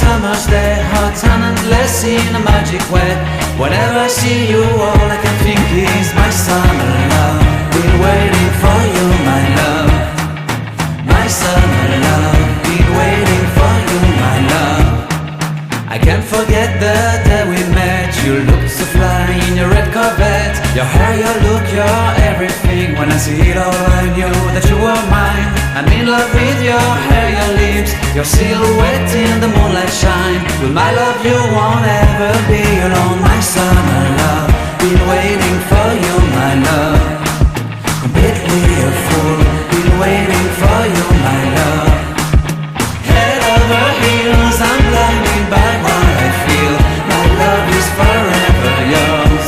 summer's day, hot and endless in a magic way. Whenever I see you, all I can think is my summer love. Been waiting for you, my love. My summer love. Been waiting for you, my love. I can't forget the day we met. You looked so fly in your red Corvette. Your hair, your look, your everything. When I see it all, I knew that you were mine. I'm in love with your hair, your lips, your silhouette in the moonlight shine. With my love you won't ever be alone. My summer love, been waiting for you, my love. Completely a fool, been waiting for you, my love. Head over heels, I'm blinded by what I feel. My love is forever yours.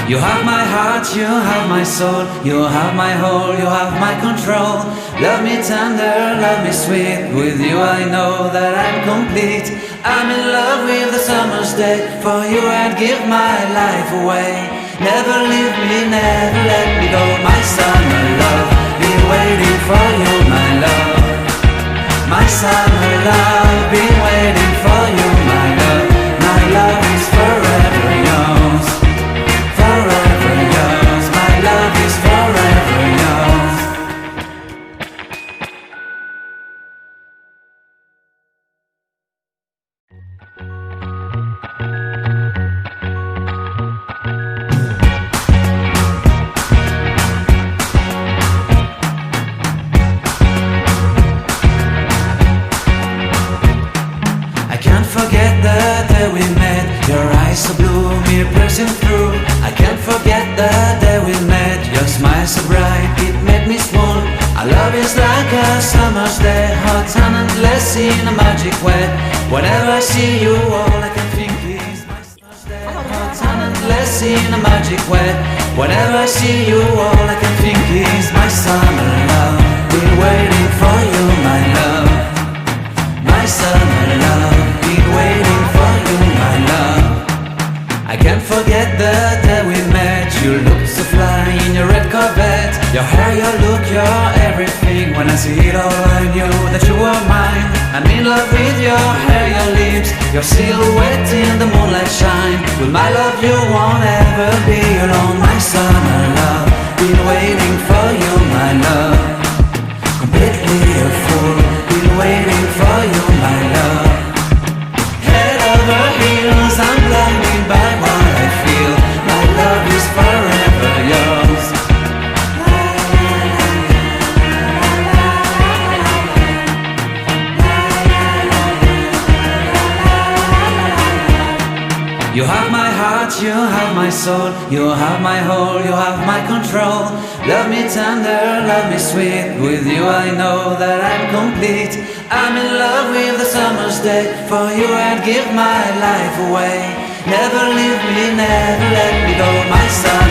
You have my heart, you have my soul, you have my whole, you have my control. Love me tender, love me sweet, with you I know that I'm complete. I'm in love with the summer's day, for you I'd give my life away. Never leave me, never let me go, my summer love. Been waiting for you, my love. My summer love, been waiting for you, my love. My love is forever yours. Forever yours, my love is forever yours. I can't forget the day we met. Your eyes so blue, me pressing through. I can't forget the day we met. Your smile so bright, it made me swoon. Our love is like a summer's day, hot and endless in a magic way. Whenever I see you, all I can think is my summer's day, hot and endless in a magic way. Whenever I see you, all I can think is my summer love. Been waiting for you, my love. My summer love. Been waiting for you, my love. I can't forget the day we met. You looked so fly in your red Corvette. Your hair, your look, your everything. When I see it all, I knew that you were mine. I'm in love with your hair, your lips, your silhouette in the moonlight shine. With my love you won't ever be alone. My summer love, been waiting for you, my love. Completely a fool, been waiting for you, my love. Head over heels, I'm blinded by what I feel. My love is forever yours. You have my heart, you have my soul, you have my whole, you have my control. Love me tender, love me sweet, with you I know that I'm complete. I'm in love with the summer's day, for you I'd give my life away. Never leave me, never let me go, my son.